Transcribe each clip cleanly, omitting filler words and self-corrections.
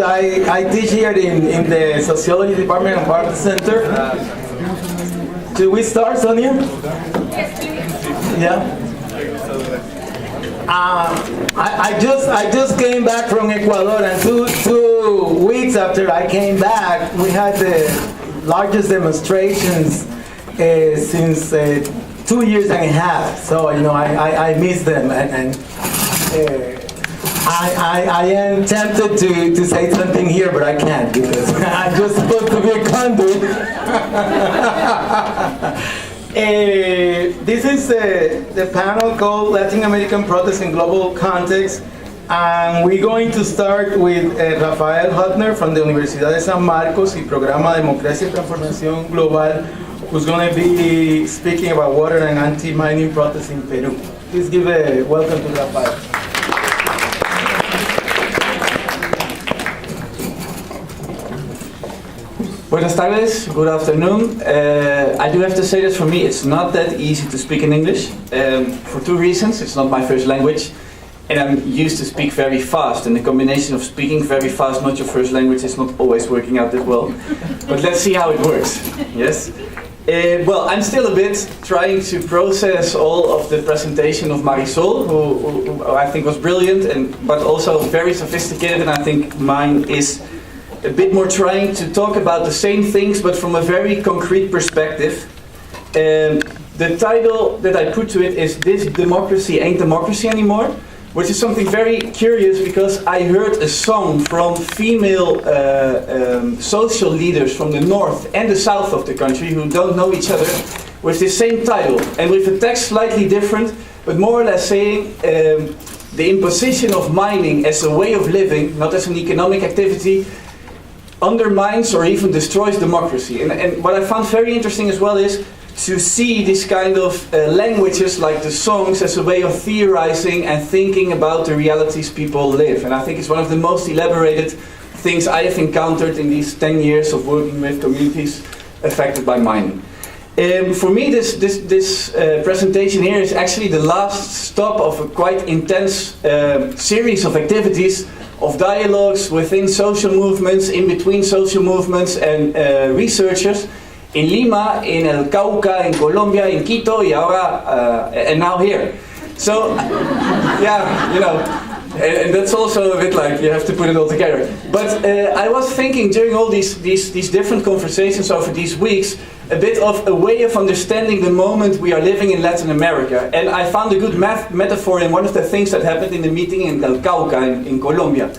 I teach here in the Sociology Department of Art Center. Should we start, Sonia? Yes, please. Yeah. I just came back from Ecuador, and two weeks after I came back, we had the largest demonstrations since 2 years and a half. So I missed them, and I am tempted to say something here, but I can't because I'm just supposed to be a conduit. This is the panel called Latin American Protests in Global Context, and we're going to start with Rafael Huttner from the Universidad de San Marcos y Programa Democracia y Transformación Global, who's going to be speaking about water and anti-mining protests in Peru. Please give a welcome to Rafael. Buenas tardes, good afternoon. I do have to say that for me it's not that easy to speak in English for two reasons. It's not my first language and I'm used to speak very fast, and the combination of speaking very fast, not your first language, is not always working out that well. But let's see how it works. Yes? Well, I'm still a bit trying to process all of the presentation of Marisol, who I think was brilliant, but also very sophisticated, and I think mine is a bit more trying to talk about the same things but from a very concrete perspective. The title that I put to it is "This Democracy Ain't Democracy Anymore," which is something very curious because I heard a song from female social leaders from the north and the south of the country who don't know each other with the same title and with a text slightly different, but more or less saying the imposition of mining as a way of living, not as an economic activity, undermines or even destroys democracy. And what I found very interesting as well is to see this kind of languages like the songs as a way of theorizing and thinking about the realities people live. And I think it's one of the most elaborated things I have encountered in these 10 years of working with communities affected by mining. For me, this presentation here is actually the last stop of a quite intense series of activities, of dialogues within social movements, in between social movements and researchers in Lima, in El Cauca, in Colombia, in Quito, and now here. So, yeah, and that's also a bit like you have to put it all together. But I was thinking during all these different conversations over these weeks, a bit of a way of understanding the moment we are living in Latin America. And I found a good metaphor in one of the things that happened in the meeting in El Cauca in Colombia.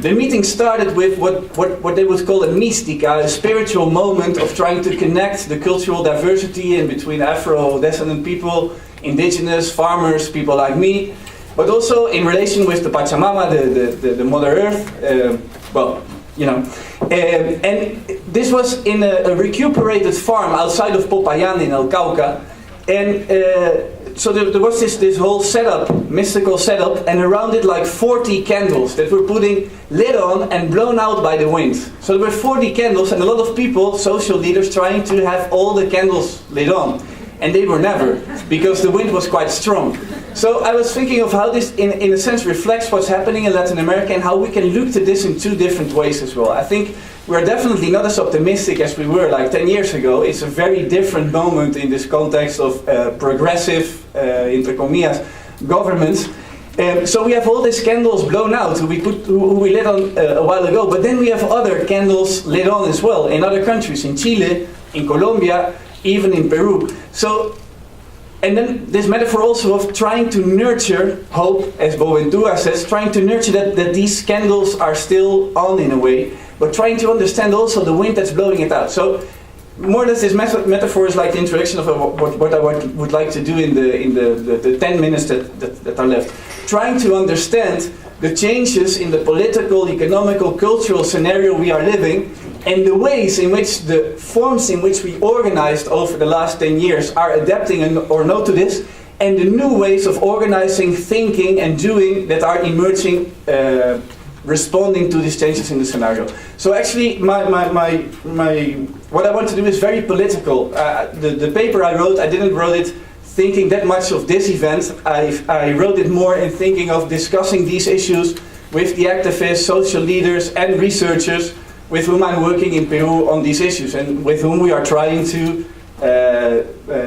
The meeting started with what they would call a mística, a spiritual moment of trying to connect the cultural diversity in between Afro-descendant people, indigenous, farmers, people like me, but also in relation with the Pachamama, the Mother Earth, and this was in a recuperated farm outside of Popayan in El Cauca, and so there was this whole setup, mystical setup, and around it like 40 candles that were putting lit on and blown out by the wind. So there were 40 candles and a lot of people, social leaders, trying to have all the candles lit on. And they were never, because the wind was quite strong. So I was thinking of how this, in a sense, reflects what's happening in Latin America and how we can look to this in two different ways as well. I think we're definitely not as optimistic as we were like 10 years ago. It's a very different moment in this context of progressive, entre comillas, governments. So we have all these candles blown out who we lit on a while ago, but then we have other candles lit on as well in other countries, in Chile, in Colombia, even in Peru. So, and then this metaphor also of trying to nurture hope, as Boaventura says, trying to nurture that these candles are still on in a way, but trying to understand also the wind that's blowing it out. So, more or less this metaphor is like the introduction of what I would like to do in the 10 minutes that are left. Trying to understand the changes in the political, economical, cultural scenario we are living, and the ways in which the forms in which we organized over the last 10 years are adapting or no to this, and the new ways of organizing, thinking and doing that are emerging, responding to these changes in the scenario. So actually what I want to do is very political. The paper I wrote, I didn't write it thinking that much of this event. I wrote it more in thinking of discussing these issues with the activists, social leaders and researchers with whom I'm working in Peru on these issues and with whom we are trying to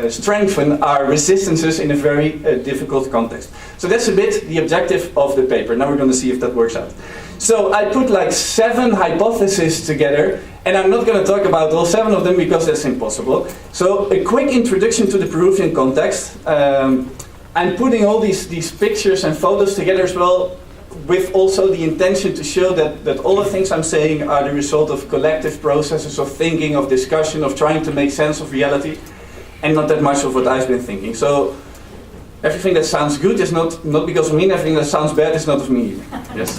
strengthen our resistances in a very difficult context. So that's a bit the objective of the paper. Now we're going to see if that works out. So I put like 7 hypotheses together, and I'm not going to talk about all 7 of them because that's impossible. So a quick introduction to the Peruvian context. I'm putting all these pictures and photos together as well, with also the intention to show that all the things I'm saying are the result of collective processes of thinking, of discussion, of trying to make sense of reality, and not that much of what I've been thinking. So everything that sounds good is not because of me, and everything that sounds bad is not of me either. Yes.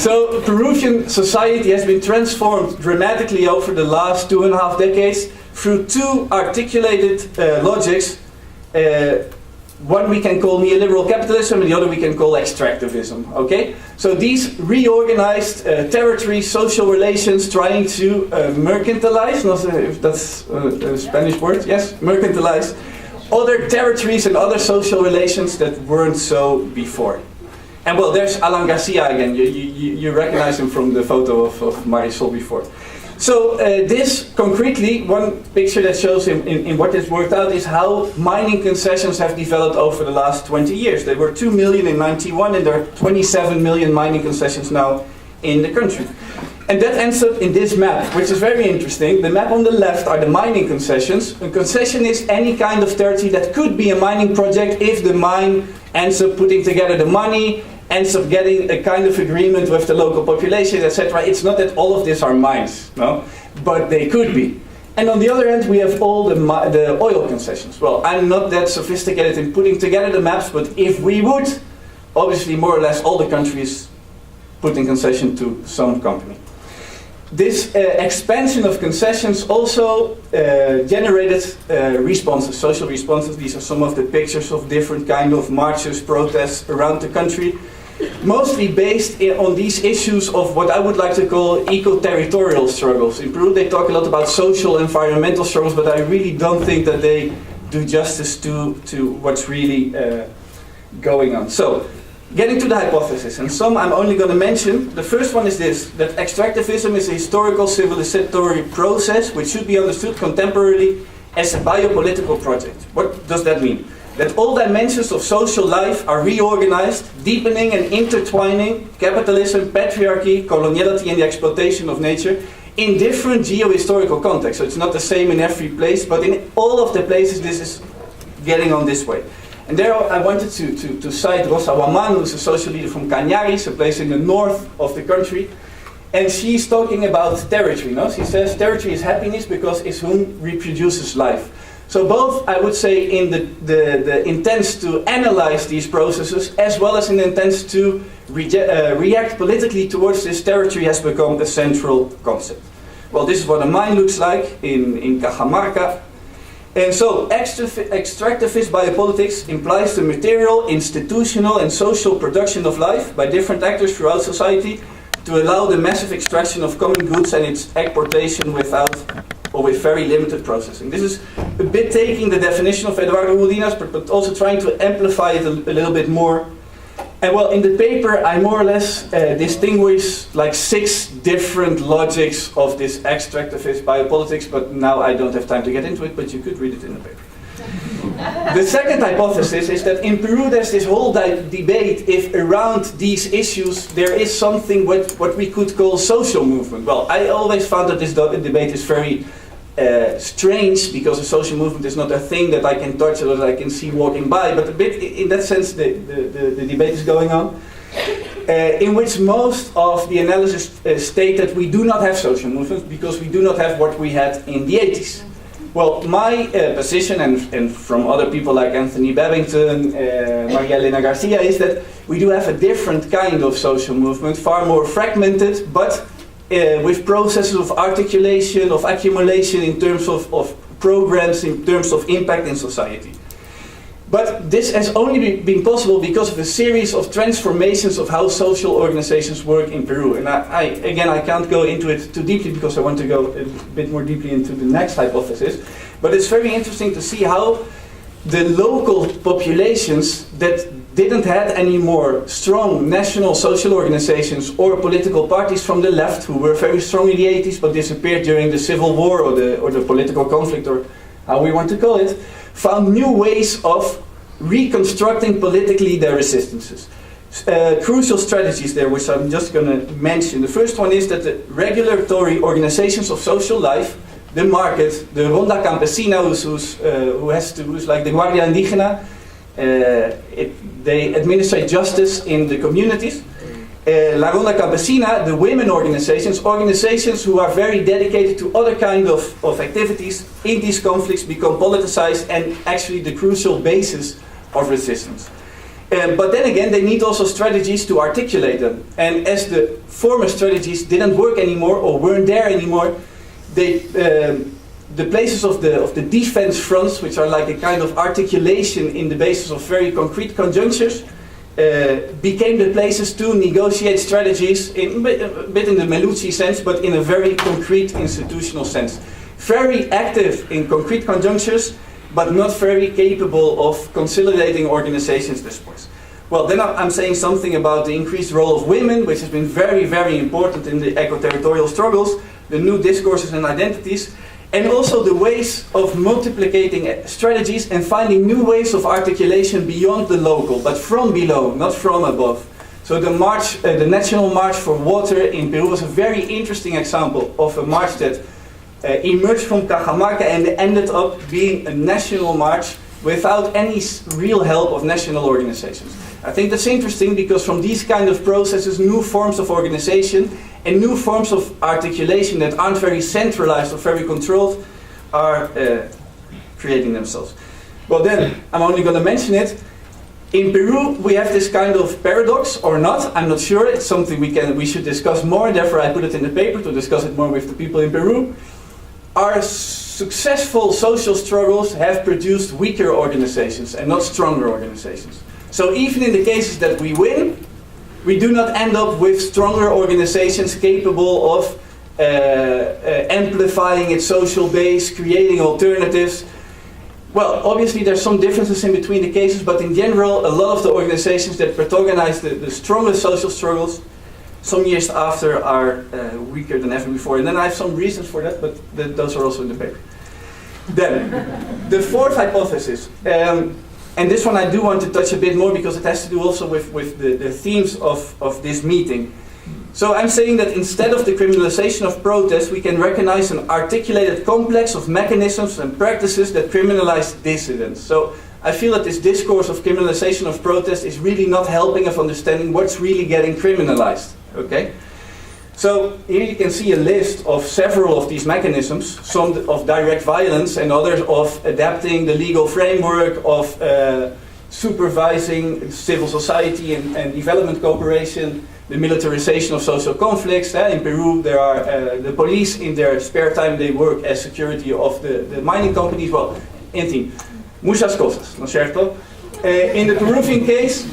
So Peruvian society has been transformed dramatically over the last 2.5 decades through 2 articulated logics. One we can call neoliberal capitalism, and the other we can call extractivism. Okay, so these reorganized territories, social relations, trying to mercantilize. Not if that's a Spanish word. Yes, mercantilize other territories and other social relations that weren't so before. And well, there's Alan Garcia again. You recognize him from the photo of Marisol before. So this concretely, one picture that shows in what is worked out is how mining concessions have developed over the last 20 years. There were 2 million in 91 and there are 27 million mining concessions now in the country. And that ends up in this map, which is very interesting. The map on the left are the mining concessions. A concession is any kind of territory that could be a mining project if the mine ends up putting together the money, ends up getting a kind of agreement with the local population, etc. It's not that all of these are mines, no, but they could be. And on the other hand, we have all the oil concessions. Well, I'm not that sophisticated in putting together the maps, but if we would, obviously more or less all the countries put in concession to some company. This expansion of concessions also generated responses, social responses. These are some of the pictures of different kind of marches, protests around the country, mostly based on these issues of what I would like to call eco-territorial struggles. In Peru they talk a lot about social, environmental struggles, but I really don't think that they do justice to what's really going on. So, getting to the hypothesis, and some I'm only going to mention. The first one is this, that extractivism is a historical civilizatory process which should be understood contemporarily as a biopolitical project. What does that mean? That all dimensions of social life are reorganized, deepening and intertwining capitalism, patriarchy, coloniality and the exploitation of nature in different geo-historical contexts. So it's not the same in every place, but in all of the places this is getting on this way. And there I wanted to cite Rosa Waman, who's a social leader from Cañaris, a place in the north of the country. And she's talking about territory. No? She says territory is happiness because it's whom reproduces life. So both, I would say, in the intent to analyze these processes, as well as in the intent to react politically towards this territory has become a central concept. Well, this is what a mine looks like in Cajamarca. And so, extractivist biopolitics implies the material, institutional and social production of life by different actors throughout society to allow the massive extraction of common goods and its exportation without or with very limited processing. This is a bit taking the definition of Eduardo Udinas, but also trying to amplify it a little bit more. And well, in the paper I more or less distinguish like 6 different logics of this extractivist biopolitics, but now I don't have time to get into it, but you could read it in the paper. The second hypothesis is that in Peru there's this whole debate if around these issues there is something what we could call social movement. Well, I always found that this debate is very strange, because a social movement is not a thing that I can touch or that I can see walking by, but a bit in that sense the debate is going on, in which most of the analysis state that we do not have social movements because we do not have what we had in the 80s. Well, my position, and from other people like Anthony Babington, Maria Elena Garcia, is that we do have a different kind of social movement, far more fragmented, but with processes of articulation, of accumulation in terms of programs, in terms of impact in society. But this has only been possible because of a series of transformations of how social organizations work in Peru. And I can't go into it too deeply because I want to go a bit more deeply into the next hypothesis. But it's very interesting to see how the local populations that didn't have any more strong national social organizations or political parties from the left, who were very strong in the 80s but disappeared during the civil war or the political conflict, or how we want to call it, found new ways of reconstructing politically their resistances. Crucial strategies there, which I'm just going to mention. The first one is that the regulatory organizations of social life, the market, the Ronda Campesina, who's like the Guardia Indígena, they administrate justice in the communities. La Ronda Campesina, the women organizations who are very dedicated to other kind of activities in these conflicts, become politicized and actually the crucial basis of resistance. But then again, they need also strategies to articulate them. And as the former strategies didn't work anymore or weren't there anymore, the places of the defense fronts, which are like a kind of articulation in the basis of very concrete conjunctures, became the places to negotiate strategies, a bit in the Melucci sense, but in a very concrete institutional sense. Very active in concrete conjunctures, but not very capable of consolidating organizations discourse. Well, then I'm saying something about the increased role of women, which has been very, very important in the eco-territorial struggles, the new discourses and identities, and also the ways of multiplicating strategies and finding new ways of articulation beyond the local, but from below, not from above. So the march, the National March for Water in Peru was a very interesting example of a march that emerged from Cajamarca and ended up being a national march without any real help of national organizations. I think that's interesting because from these kind of processes, new forms of organization and new forms of articulation that aren't very centralized or very controlled are creating themselves. Well then, I'm only going to mention it. In Peru, we have this kind of paradox, or not, I'm not sure. It's something we should discuss more, and therefore I put it in the paper to discuss it more with the people in Peru. Our successful social struggles have produced weaker organizations and not stronger organizations. So even in the cases that we win, we do not end up with stronger organizations capable of amplifying its social base, creating alternatives. Well, obviously there's some differences in between the cases, but in general, a lot of the organizations that protagonize the strongest social struggles, some years after, are weaker than ever before. And then I have some reasons for that, but those are also in the paper. Then, the fourth hypothesis, and this one I do want to touch a bit more because it has to do also with the themes of this meeting. So I'm saying that instead of the criminalization of protest, we can recognize an articulated complex of mechanisms and practices that criminalize dissidents. So I feel that this discourse of criminalization of protest is really not helping us understanding what's really getting criminalized. Okay? So here you can see a list of several of these mechanisms, some of direct violence and others of adapting the legal framework, of supervising civil society and development cooperation, the militarization of social conflicts. In Peru, there are the police in their spare time, they work as security of the mining companies. Well, en fin, muchas cosas, ¿no es cierto? In the Peruvian case,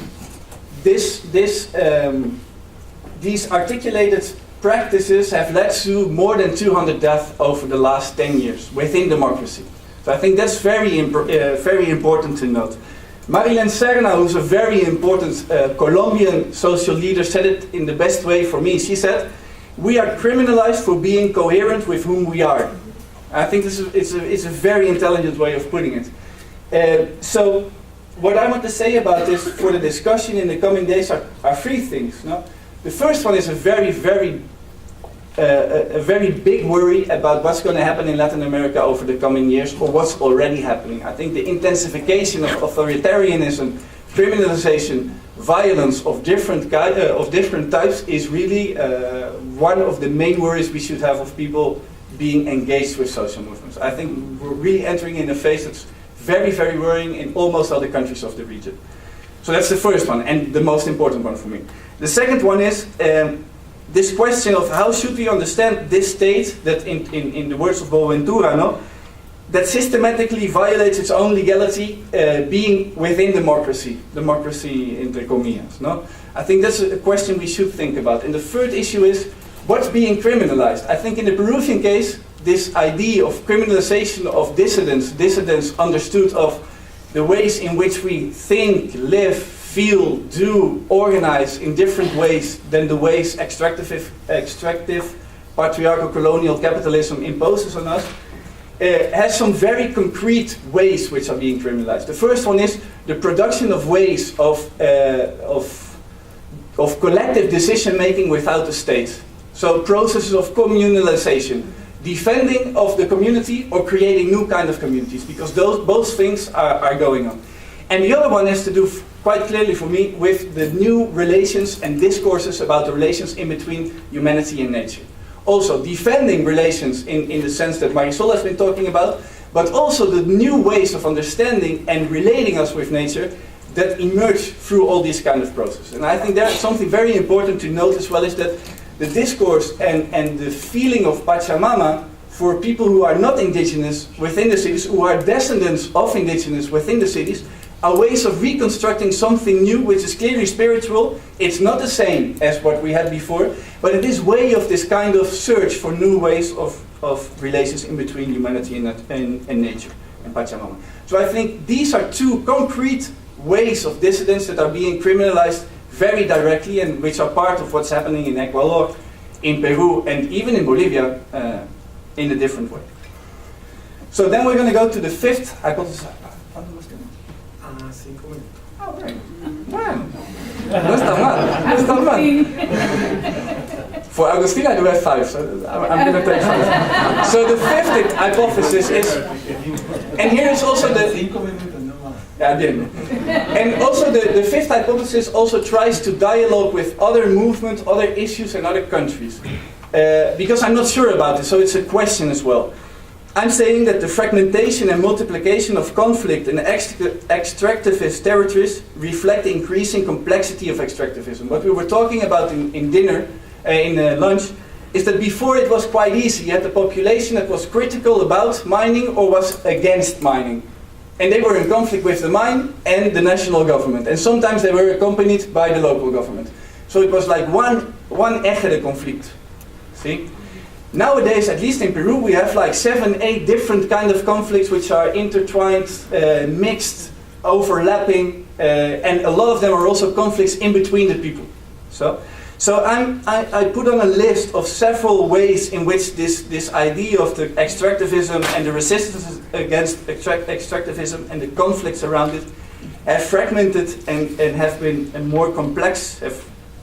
these articulated practices have led to more than 200 deaths over the last 10 years within democracy. So I think that's very important to note. Marilyn Serna, who's a very important Colombian social leader, said it in the best way for me. She said, "We are criminalized for being coherent with whom we are." I think it's a very intelligent way of putting it. So what I want to say about this for the discussion in the coming days are three things. No? The first one is a very big worry about what's going to happen in Latin America over the coming years, or what's already happening. I think the intensification of authoritarianism, criminalization, violence of different types is really one of the main worries we should have of people being engaged with social movements. I think we're really entering in a phase that's very, very worrying in almost all the countries of the region. So that's the first one, and the most important one for me. The second one is this question of how should we understand this state that, in the words of Boaventura, no, that systematically violates its own legality, being within democracy inter comillas. No? I think that's a question we should think about. And the third issue is what's being criminalized. I think in the Peruvian case, this idea of criminalization of dissidents understood of the ways in which we think, live, feel, do, organize in different ways than the ways extractive patriarchal colonial capitalism imposes on us, has some very concrete ways which are being criminalized. The first one is the production of ways of collective decision making without the state. So processes of communalization, defending of the community or creating new kind of communities, because both things are going on. And the other one has to do quite clearly for me with the new relations and discourses about the relations in between humanity and nature. Also defending relations in the sense that Marisol has been talking about, but also the new ways of understanding and relating us with nature that emerge through all these kind of processes. And I think there's something very important to note as well, is that the discourse and the feeling of Pachamama for people who are not indigenous within the cities, who are descendants of indigenous within the cities, are ways of reconstructing something new which is clearly spiritual. It's not the same as what we had before, but it is way of this kind of search for new ways of relations in between humanity and nature and Pachamama. So I think these are two concrete ways of dissidence that are being criminalized very directly, and which are part of what's happening in Ecuador, in Peru, and even in Bolivia in a different way. So then we're going to go to the fifth hypothesis. Oh, right. Bueno. No está mal. No está mal. For Agustina, I do have 5, so I'm going to take 5. So the fifth hypothesis is, and here is also the... And also the fifth hypothesis also tries to dialogue with other movements, other issues, and other countries. Because I'm not sure about this, so it's a question as well. I'm saying that the fragmentation and multiplication of conflict in extractivist territories reflect the increasing complexity of extractivism. What we were talking about in dinner, in lunch, is that before it was quite easy. You had the population that was critical about mining or was against mining. And they were in conflict with the mine and the national government. And sometimes they were accompanied by the local government. So it was like one echte conflict. See? Nowadays, at least in Peru, we have like 7, 8 different kind of conflicts which are intertwined, mixed, overlapping, and a lot of them are also conflicts in between the people. So I put on a list of several ways in which this idea of the extractivism and the resistance against extractivism and the conflicts around it have fragmented and have been more complex,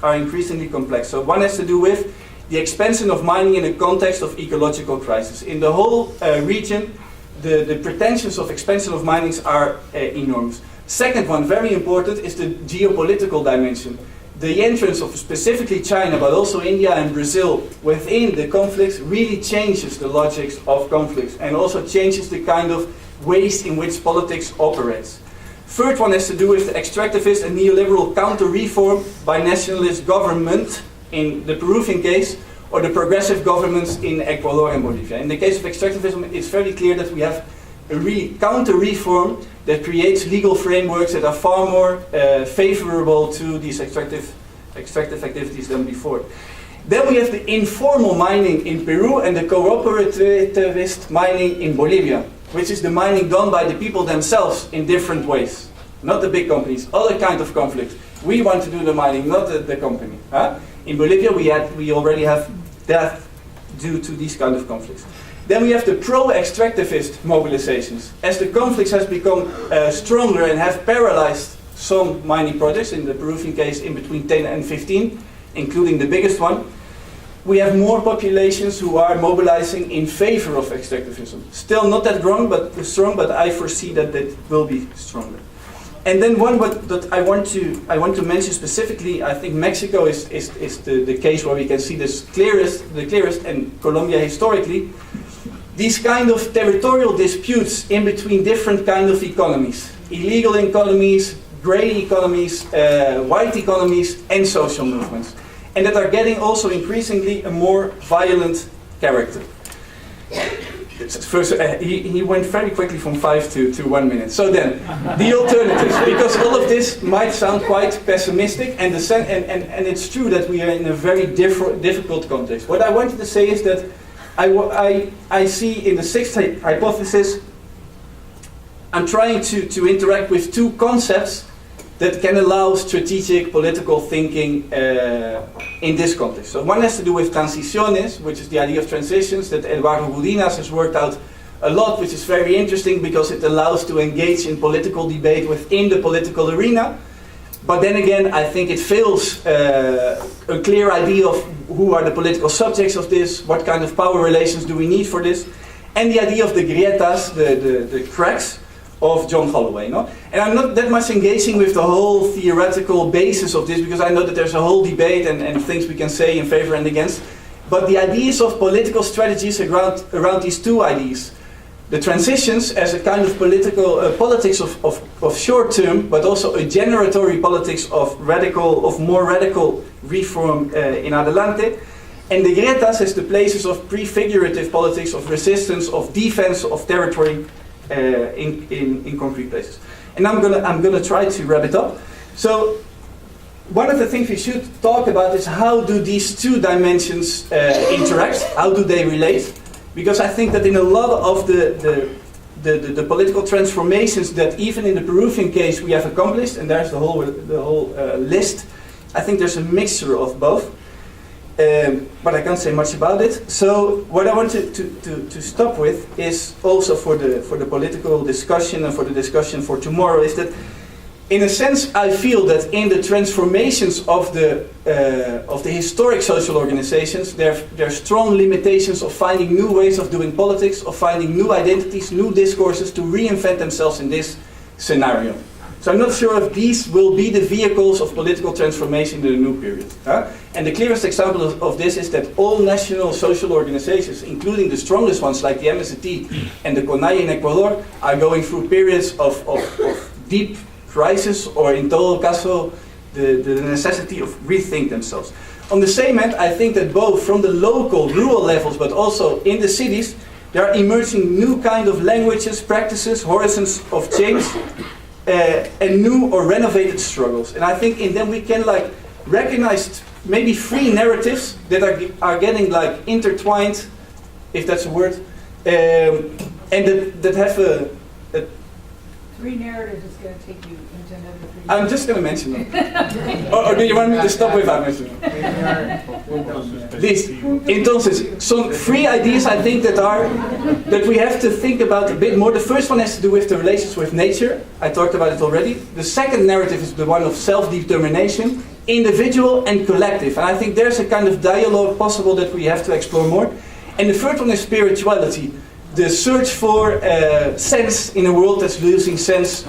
are increasingly complex. So one has to do with the expansion of mining in the context of ecological crisis. In the whole region, the pretensions of expansion of mining are enormous. Second one, very important, is the geopolitical dimension. The entrance of specifically China, but also India and Brazil within the conflicts really changes the logics of conflicts and also changes the kind of ways in which politics operates. Third one has to do with the extractivist and neoliberal counter-reform by nationalist government in the Peruvian case, or the progressive governments in Ecuador and Bolivia. In the case of extractivism, it's very clear that we have a really counter-reform that creates legal frameworks that are far more favorable to these extractive activities than before. Then we have the informal mining in Peru and the cooperativist mining in Bolivia, which is the mining done by the people themselves in different ways. Not the big companies, other kind of conflict. We want to do the mining, not the company. Huh? In Bolivia, we already have death due to these kind of conflicts. Then we have the pro-extractivist mobilizations. As the conflicts has become stronger and have paralyzed some mining projects, in the Peruvian case in between 10 and 15, including the biggest one, we have more populations who are mobilizing in favor of extractivism. Still not that strong, but I foresee that it will be stronger. And then one that I want to mention specifically, I think Mexico is the case where we can see this the clearest, and Colombia historically. These kind of territorial disputes in between different kind of economies, illegal economies, grey economies, white economies, and social movements, and that are getting also increasingly a more violent character. First, he went very quickly from 5 to 1 minute. So then, the alternatives, because all of this might sound quite pessimistic, and it's true that we are in a very difficult context. What I wanted to say is that I see in the sixth hypothesis I'm trying to interact with two concepts that can allow strategic political thinking in this context. So one has to do with transiciones, which is the idea of transitions that Eduardo Gudinas has worked out a lot, which is very interesting because it allows to engage in political debate within the political arena. But then again, I think it fails a clear idea of who are the political subjects of this, what kind of power relations do we need for this, and the idea of the grietas, the cracks of John Holloway. No? And I'm not that much engaging with the whole theoretical basis of this because I know that there's a whole debate and things we can say in favor and against. But the ideas of political strategies around these two ideas, the transitions as a kind of political politics of short term, but also a generatory politics of more radical reform in adelante, and the grietas as the places of prefigurative politics of resistance, of defense of territory in concrete places. And I'm gonna try to wrap it up. So one of the things we should talk about is how do these two dimensions interact? How do they relate? Because I think that in a lot of the political transformations that even in the Peruvian case we have accomplished, and there's the whole list, I think there's a mixture of both. But I can't say much about it. So what I want to stop with is also for the political discussion and for the discussion for tomorrow is that in a sense I feel that in the transformations of the historic social organizations there are strong limitations of finding new ways of doing politics, of finding new identities, new discourses to reinvent themselves in this scenario. So I'm not sure if these will be the vehicles of political transformation in the new period. And the clearest example of this is that all national social organizations, including the strongest ones like the MST and the CONAIE in Ecuador, are going through periods of deep crisis or in todo caso the necessity of rethink themselves. On the same hand, I think that both from the local, rural levels, but also in the cities, there are emerging new kind of languages, practices, horizons of change, and new or renovated struggles. And I think in them we can recognize maybe three narratives that are getting intertwined, if that's a word, and that have a Three narratives is going to take you into another 3 years. I'm just going to mention them. or do you want me to stop without mentioning them? Listo. Entonces, some three ideas I think that we have to think about a bit more. The first one has to do with the relations with nature. I talked about it already. The second narrative is the one of self-determination, individual and collective. And I think there's a kind of dialogue possible that we have to explore more. And the third one is spirituality. The search for sense in a world that's losing sense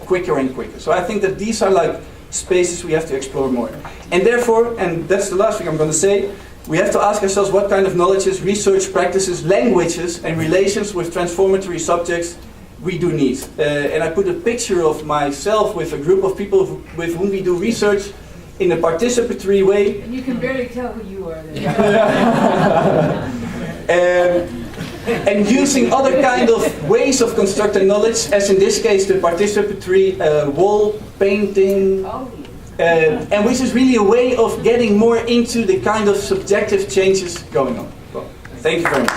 quicker and quicker. So I think that these are spaces we have to explore more. And therefore, and that's the last thing I'm going to say, we have to ask ourselves what kind of knowledges, research practices, languages and relations with transformatory subjects we do need. And I put a picture of myself with a group of people with whom we do research in a participatory way. And you can barely tell who you are then. And using other kind of ways of constructing knowledge, as in this case the participatory wall painting, and which is really a way of getting more into the kind of subjective changes going on. Well, thank you very much.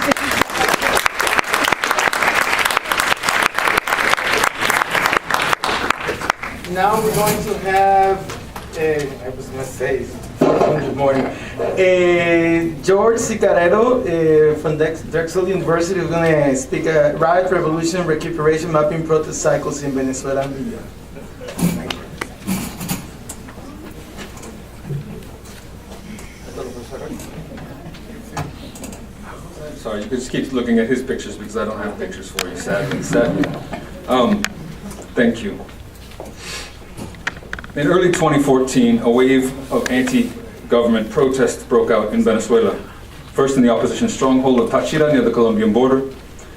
Now we're going to have, I was going to say, good morning. George Cicaredo from Drexel University is going to speak at Riot, Revolution, Recuperation, Mapping Protest Cycles in Venezuela and beyond. Sorry, you could just keep looking at his pictures because I don't have pictures for you, sadly. Thank you. In early 2014, a wave of anti-government protests broke out in Venezuela, first in the opposition stronghold of Táchira near the Colombian border,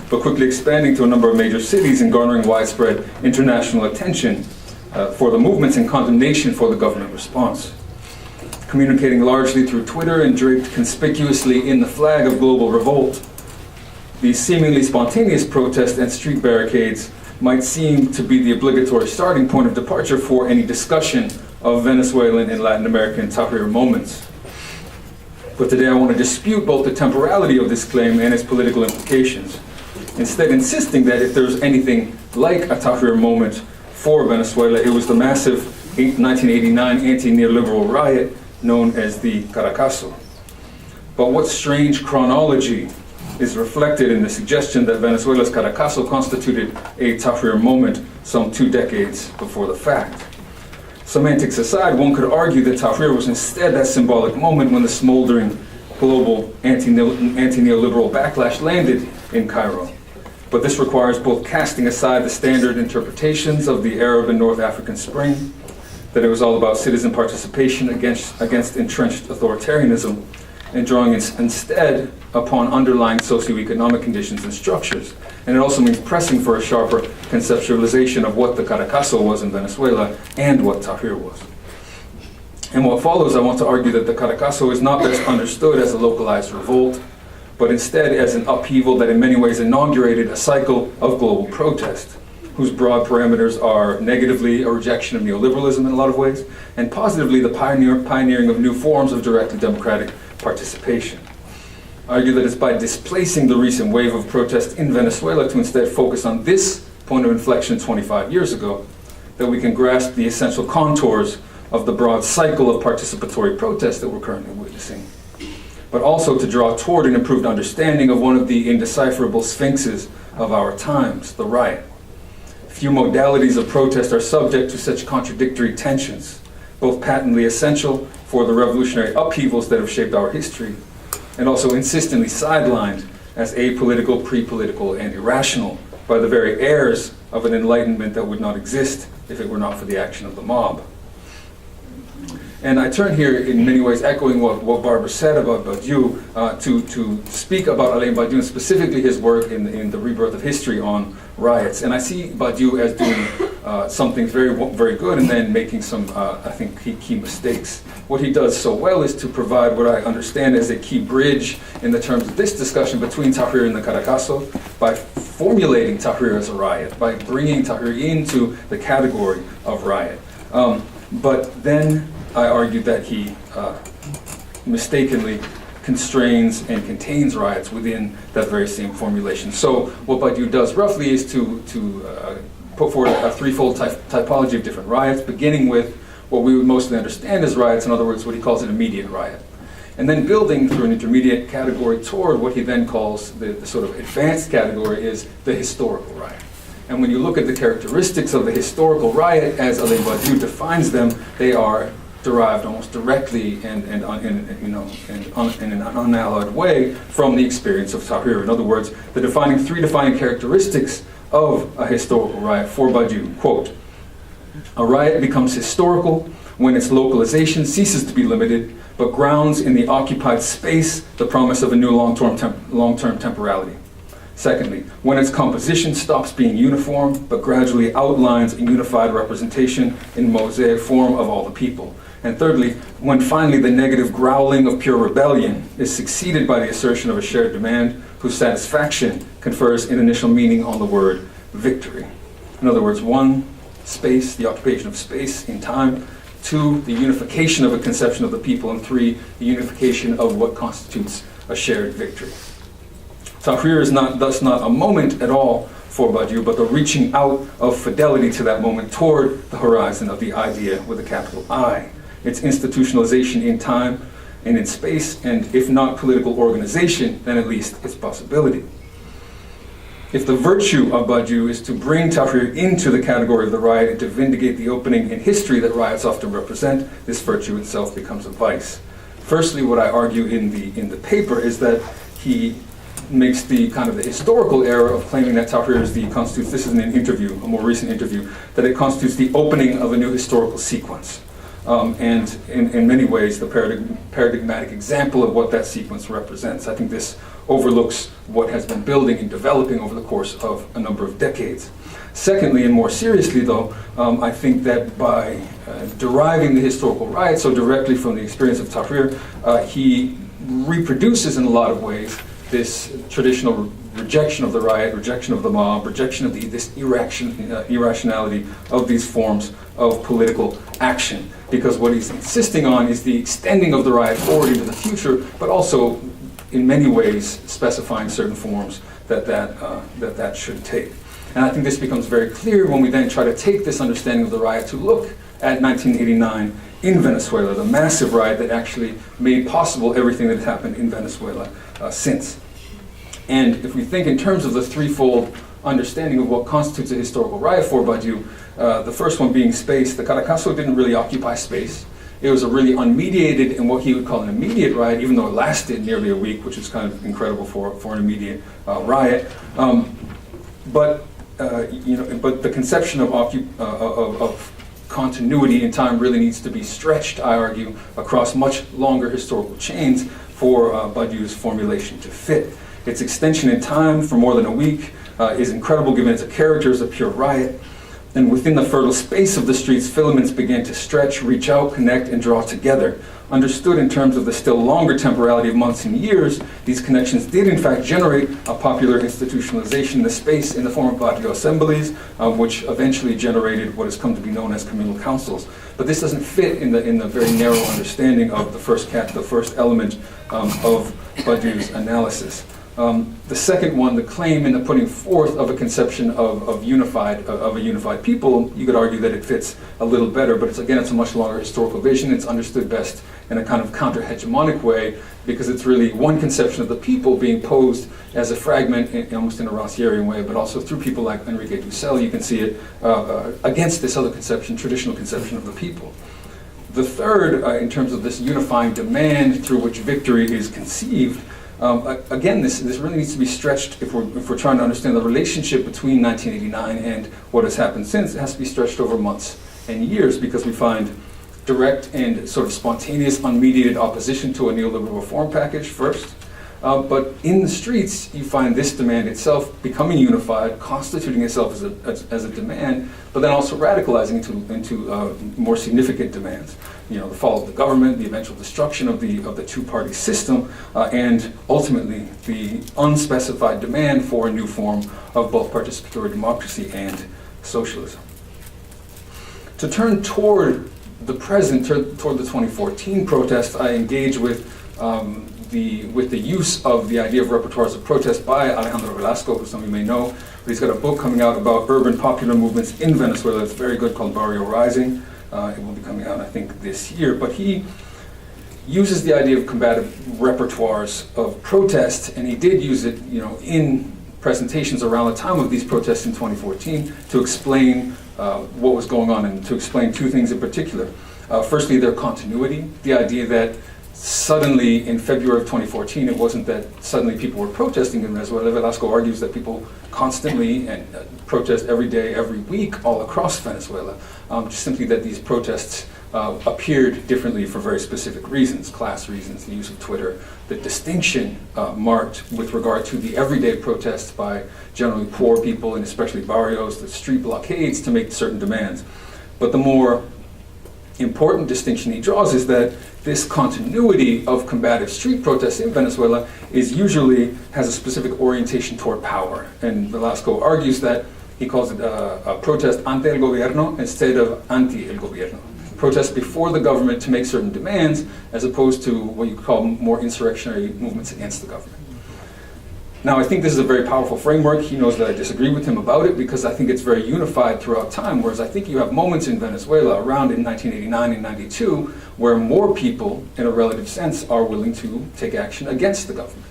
but quickly expanding to a number of major cities and garnering widespread international attention for the movements and condemnation for the government response. Communicating largely through Twitter and draped conspicuously in the flag of global revolt, these seemingly spontaneous protests and street barricades might seem to be the obligatory starting point of departure for any discussion of Venezuelan and Latin American Tahrir moments. But today I want to dispute both the temporality of this claim and its political implications. instead insisting that if there's anything like a Tahrir moment for Venezuela, it was the massive 1989 anti-neoliberal riot known as the Caracazo. But what strange chronology is reflected in the suggestion that Venezuela's Caracazo constituted a Tahrir moment some 2 decades before the fact. Semantics aside, one could argue that Tahrir was instead that symbolic moment when the smoldering global anti-neoliberal backlash landed in Cairo. But this requires both casting aside the standard interpretations of the Arab and North African Spring, that it was all about citizen participation against entrenched authoritarianism, and drawing instead upon underlying socioeconomic conditions and structures. And it also means pressing for a sharper conceptualization of what the Caracazo was in Venezuela and what Tahrir was. In what follows, I want to argue that the Caracazo is not best understood as a localized revolt, but instead as an upheaval that in many ways inaugurated a cycle of global protest, whose broad parameters are negatively a rejection of neoliberalism in a lot of ways, and positively the pioneering of new forms of directly democratic participation. I argue that it's by displacing the recent wave of protest in Venezuela to instead focus on this point of inflection 25 years ago that we can grasp the essential contours of the broad cycle of participatory protest that we're currently witnessing, but also to draw toward an improved understanding of one of the indecipherable sphinxes of our times, the riot. Few modalities of protest are subject to such contradictory tensions, both patently essential for the revolutionary upheavals that have shaped our history, and also insistently sidelined as apolitical, pre-political, and irrational by the very heirs of an enlightenment that would not exist if it were not for the action of the mob. And I turn here in many ways echoing what Barbara said about Badiou to speak about Alain Badiou and specifically his work in The Rebirth of History on riots. And I see Badiou as doing something very, very good and then making some, I think, key mistakes. What he does so well is to provide what I understand as a key bridge in the terms of this discussion between Tahrir and the Caracazo by formulating Tahrir as a riot, by bringing Tahrir into the category of riot. But then I argued that he mistakenly constrains and contains riots within that very same formulation. So what Badiou does roughly is to put forward a threefold typology of different riots, beginning with what we would mostly understand as riots, in other words, what he calls an immediate riot. And then building through an intermediate category toward what he then calls the sort of advanced category is the historical riot. And when you look at the characteristics of the historical riot as Alain Badiou defines them, they are derived almost directly and in an unalloyed way from the experience of Tahrir. In other words, three defining characteristics of a historical riot for Badiou. Quote, "A riot becomes historical when its localization ceases to be limited, but grounds in the occupied space the promise of a new long-term temporality. Secondly, when its composition stops being uniform, but gradually outlines a unified representation in mosaic form of all the people. And thirdly, when finally the negative growling of pure rebellion is succeeded by the assertion of a shared demand whose satisfaction confers an initial meaning on the word victory." In other words, 1, space, the occupation of space in time; 2, the unification of a conception of the people; and 3, the unification of what constitutes a shared victory. Tahrir is thus not a moment at all for Badiou, but the reaching out of fidelity to that moment toward the horizon of the idea with a capital I. Its institutionalization in time and in space, and if not political organization, then at least its possibility. If the virtue of Badiou is to bring Tahrir into the category of the riot and to vindicate the opening in history that riots often represent, this virtue itself becomes a vice. Firstly, what I argue in the paper is that he makes the kind of the historical error of claiming that Tahrir constitutes, this is in an interview, a more recent interview, that it constitutes the opening of a new historical sequence. And in many ways, the paradigmatic example of what that sequence represents. I think this overlooks what has been building and developing over the course of a number of decades. Secondly, and more seriously though, I think that by deriving the historical riot so directly from the experience of Tahrir, he reproduces in a lot of ways this traditional rejection of the riot, rejection of the mob, rejection of this irrationality of these forms of political action. Because what he's insisting on is the extending of the riot forward into the future, but also in many ways specifying certain forms that should take. And I think this becomes very clear when we then try to take this understanding of the riot to look at 1989 in Venezuela, the massive riot that actually made possible everything that happened in Venezuela since. And if we think in terms of the threefold understanding of what constitutes a historical riot for Badiou, the first one being space, the Caracazo didn't really occupy space. It was a really unmediated and what he would call an immediate riot, even though it lasted nearly a week, which is kind of incredible for an immediate riot. But the conception of continuity in time really needs to be stretched, I argue, across much longer historical chains for Badiou's formulation to fit. Its extension in time for more than a week is incredible, given its character as a pure riot. And within the fertile space of the streets, filaments began to stretch, reach out, connect, and draw together. Understood in terms of the still longer temporality of months and years, these connections did in fact generate a popular institutionalization in the space in the form of barrio assemblies, which eventually generated what has come to be known as communal councils. But this doesn't fit in the very narrow understanding of the first element of Badiou's analysis. The second one, the claim in the putting forth of a conception of a unified people, you could argue that it fits a little better, but it's a much longer historical vision. It's understood best in a kind of counter-hegemonic way, because it's really one conception of the people being posed as a fragment, almost in a Rancierian way, but also through people like Enrique Dussel, you can see it against this other conception, traditional conception of the people. The third, in terms of this unifying demand through which victory is conceived, again, this really needs to be stretched if we're trying to understand the relationship between 1989 and what has happened since. It has to be stretched over months and years, because we find direct and sort of spontaneous, unmediated opposition to a neoliberal reform package first. But in the streets, you find this demand itself becoming unified, constituting itself as a demand, but then also radicalizing into more significant demands. The fall of the government, the eventual destruction of the two-party system, and ultimately the unspecified demand for a new form of both participatory democracy and socialism. To turn toward the present, toward the 2014 protest, I engage with the use of the idea of repertoires of protest by Alejandro Velasco, who some of you may know. He's got a book coming out about urban popular movements in Venezuela. It's very good, called Barrio Rising. It will be coming out, I think, this year. But he uses the idea of combative repertoires of protest, and he did use it, in presentations around the time of these protests in 2014 to explain what was going on, and to explain two things in particular. Firstly, their continuity, the idea that suddenly in February of 2014, it wasn't that suddenly people were protesting in Venezuela. Velasco argues that people constantly and protest every day, every week, all across Venezuela. Just simply that these protests appeared differently for very specific reasons, class reasons, the use of Twitter, the distinction marked with regard to the everyday protests by generally poor people, and especially barrios, the street blockades to make certain demands. But the more important distinction he draws is that this continuity of combative street protests in Venezuela has a specific orientation toward power. And Velasco argues that, he calls it a protest ante el gobierno instead of anti el gobierno. Protest before the government to make certain demands, as opposed to what you could call more insurrectionary movements against the government. Now, I think this is a very powerful framework. He knows that I disagree with him about it, because I think it's very unified throughout time, whereas I think you have moments in Venezuela around in 1989 and 92 where more people, in a relative sense, are willing to take action against the government.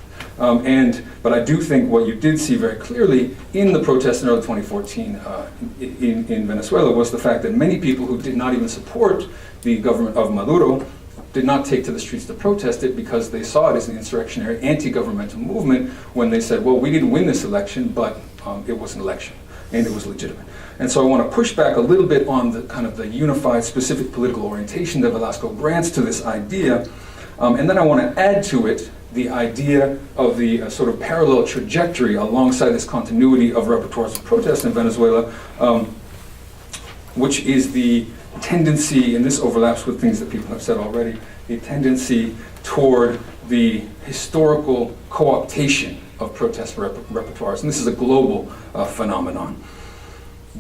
But I do think what you did see very clearly in the protests in early 2014 in Venezuela was the fact that many people who did not even support the government of Maduro did not take to the streets to protest it, because they saw it as an insurrectionary, anti-governmental movement, when they said, well, we didn't win this election, but it was an election, and it was legitimate. And so I want to push back a little bit on the kind of the unified, specific political orientation that Velasco grants to this idea, and then I want to add to it the idea of the sort of parallel trajectory alongside this continuity of repertoires of protest in Venezuela, which is the tendency, and this overlaps with things that people have said already, a tendency toward the historical co-optation of protest repertoires. And this is a global phenomenon.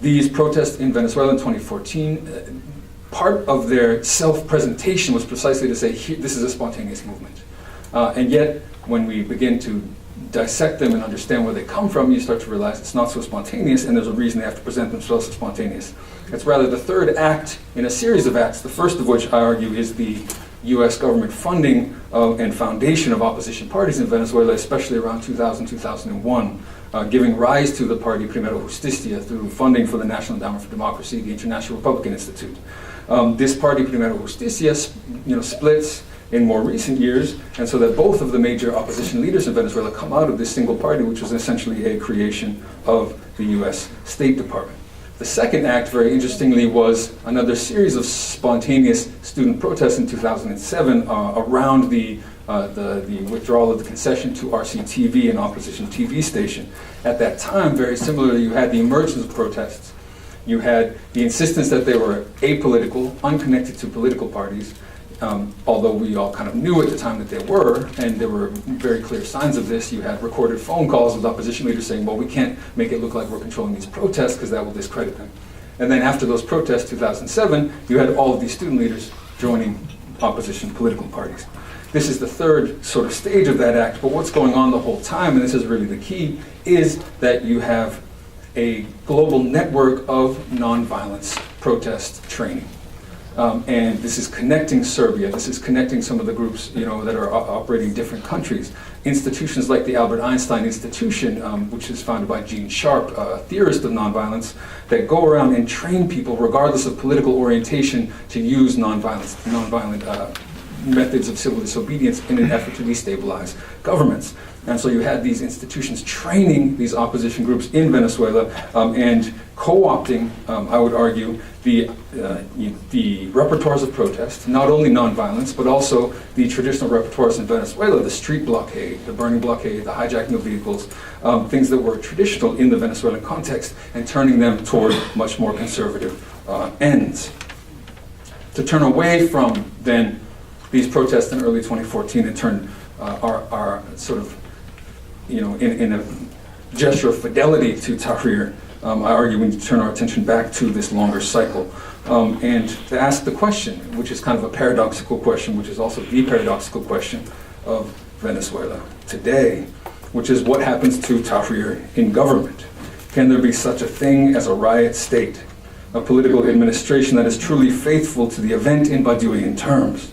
These protests in Venezuela in 2014, part of their self-presentation was precisely to say, this is a spontaneous movement. And yet, when we begin to dissect them and understand where they come from, you start to realize it's not so spontaneous, and there's a reason they have to present themselves as spontaneous. It's rather the third act in a series of acts, the first of which I argue is the US government funding and foundation of opposition parties in Venezuela, especially around 2000, 2001, giving rise to the party Primero Justicia through funding for the National Endowment for Democracy, the International Republican Institute. This party Primero Justicia splits in more recent years, and so that both of the major opposition leaders in Venezuela come out of this single party, which was essentially a creation of the US State Department. The second act, very interestingly, was another series of spontaneous student protests in 2007 around the withdrawal of the concession to RCTV, an opposition TV station. At that time, very similarly, you had the emergence of protests. You had the insistence that they were apolitical, unconnected to political parties, although we all kind of knew at the time that they were, and there were very clear signs of this. You had recorded phone calls with opposition leaders saying, well, we can't make it look like we're controlling these protests because that will discredit them. And then after those protests, 2007, you had all of these student leaders joining opposition political parties. This is the third sort of stage of that act, but what's going on the whole time, and this is really the key, is that you have a global network of nonviolence protest training. And this is connecting Serbia, this is connecting some of the groups that are operating in different countries. Institutions like the Albert Einstein Institution, which is founded by Gene Sharp, a theorist of nonviolence, that go around and train people, regardless of political orientation, to use nonviolent methods of civil disobedience in an effort to destabilize governments. And so you had these institutions training these opposition groups in Venezuela and co-opting, I would argue, the repertoires of protest, not only nonviolence, but also the traditional repertoires in Venezuela, the street blockade, the burning blockade, the hijacking of vehicles, things that were traditional in the Venezuelan context, and turning them toward much more conservative ends. To turn away from, then, these protests in early 2014 and turn our sort of, in a gesture of fidelity to Tahrir, I argue we need to turn our attention back to this longer cycle and to ask the question, which is kind of a paradoxical question, which is also the paradoxical question of Venezuela today, which is what happens to Tahrir in government? Can there be such a thing as a riot state, a political administration that is truly faithful to the event in Badiouian terms?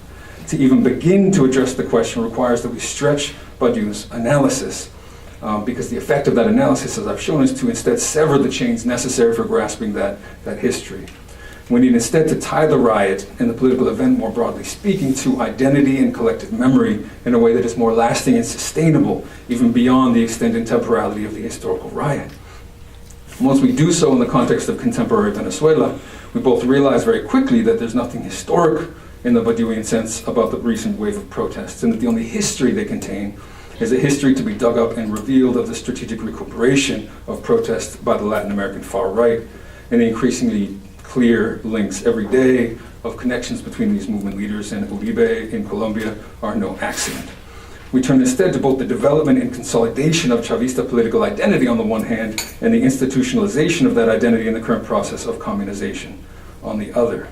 To even begin to address the question requires that we stretch Badiou's analysis, because the effect of that analysis, as I've shown, is to instead sever the chains necessary for grasping that history. We need instead to tie the riot and the political event, more broadly speaking, to identity and collective memory in a way that is more lasting and sustainable, even beyond the extent and temporality of the historical riot. Once we do so in the context of contemporary Venezuela, we both realize very quickly that there's nothing historic in the Badiouian sense about the recent wave of protests, and that the only history they contain is a history to be dug up and revealed of the strategic recuperation of protests by the Latin American far right, and the increasingly clear links every day of connections between these movement leaders and Uribe in Colombia are no accident. We turn instead to both the development and consolidation of Chavista political identity on the one hand, and the institutionalization of that identity in the current process of communization on the other.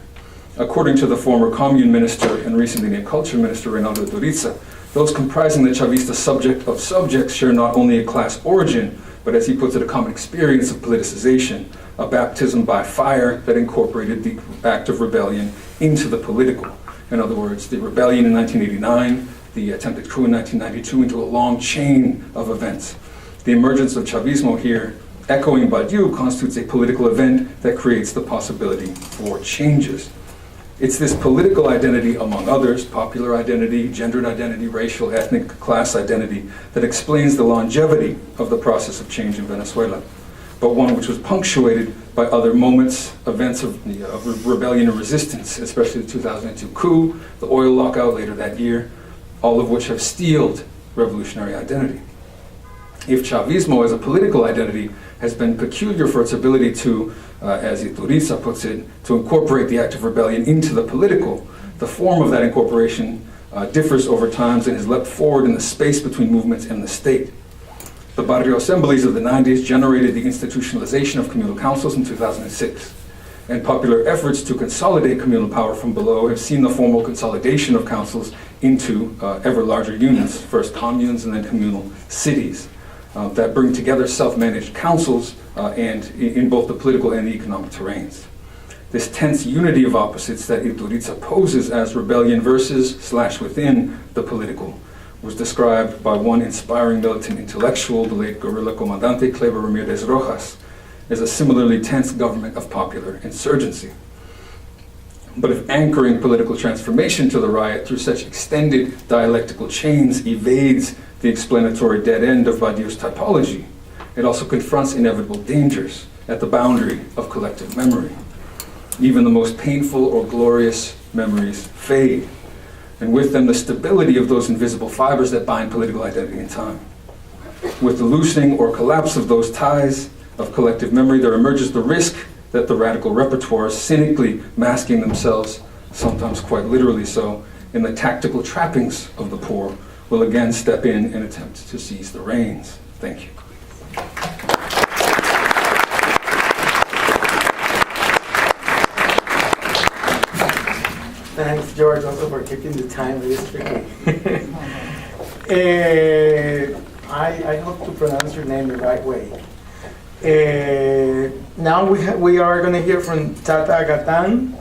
According to the former commune minister and recently named culture minister, Reynaldo Turiza, those comprising the Chavista subject of subjects share not only a class origin, but as he puts it, a common experience of politicization, a baptism by fire that incorporated the act of rebellion into the political. In other words, the rebellion in 1989, the attempted coup in 1992, into a long chain of events. The emergence of Chavismo here, echoing Badiou, constitutes a political event that creates the possibility for changes. It's this political identity, among others, popular identity, gendered identity, racial, ethnic, class identity, that explains the longevity of the process of change in Venezuela, but one which was punctuated by other moments, events of rebellion and resistance, especially the 2002 coup, the oil lockout later that year, all of which have steeled revolutionary identity. If Chavismo as a political identity has been peculiar for its ability to, as Turiza puts it, to incorporate the act of rebellion into the political, the form of that incorporation differs over times and has leapt forward in the space between movements and the state. The Barrio Assemblies of the 90s generated the institutionalization of communal councils in 2006. and popular efforts to consolidate communal power from below have seen the formal consolidation of councils into ever larger units, first communes and then communal cities, that bring together self-managed councils and in both the political and the economic terrains. This tense unity of opposites that Iturriza poses as rebellion versus / within the political was described by one inspiring militant intellectual, the late guerrilla comandante Kleber Ramirez Rojas, as a similarly tense government of popular insurgency. But if anchoring political transformation to the riot through such extended dialectical chains evades the explanatory dead end of Badiou's typology, it also confronts inevitable dangers at the boundary of collective memory. Even the most painful or glorious memories fade, and with them the stability of those invisible fibers that bind political identity in time. With the loosening or collapse of those ties of collective memory, there emerges the risk that the radical repertoires, cynically masking themselves, sometimes quite literally so, in the tactical trappings of the poor, will again step in and attempt to seize the reins. Thank you. Thanks, George, also for keeping the time this tricky. I hope to pronounce your name the right way. Now we are going to hear from Tata Gatan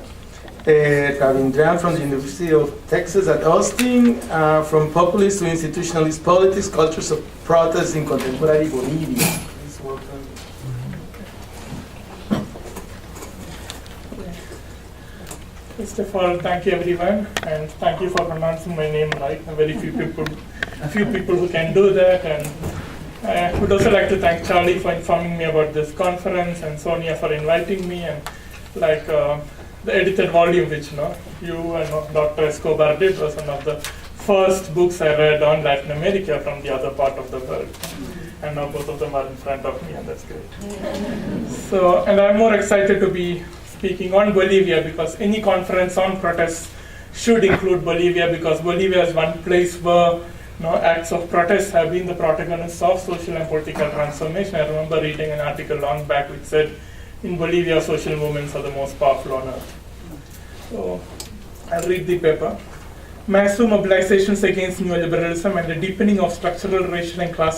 Ravindran from the University of Texas at Austin, from Populist to Institutionalist Politics, Cultures of Protest in Contemporary Bolivia. Please welcome. First of all, thank you everyone, and thank you for pronouncing my name right. Very few people who can do that, and I would also like to thank Charlie for informing me about this conference, and Sonia for inviting me, and the edited volume which you and Dr. Escobar did was one of the first books I read on Latin America from the other part of the world. And now both of them are in front of me, and that's great. So, and I'm more excited to be speaking on Bolivia, because any conference on protests should include Bolivia, because Bolivia is one place where acts of protest have been the protagonists of social and political transformation. I remember reading an article long back which said, in Bolivia, social movements are the most powerful on earth. So, I'll read the paper. Massive mobilizations against neoliberalism and the deepening of structural racial and class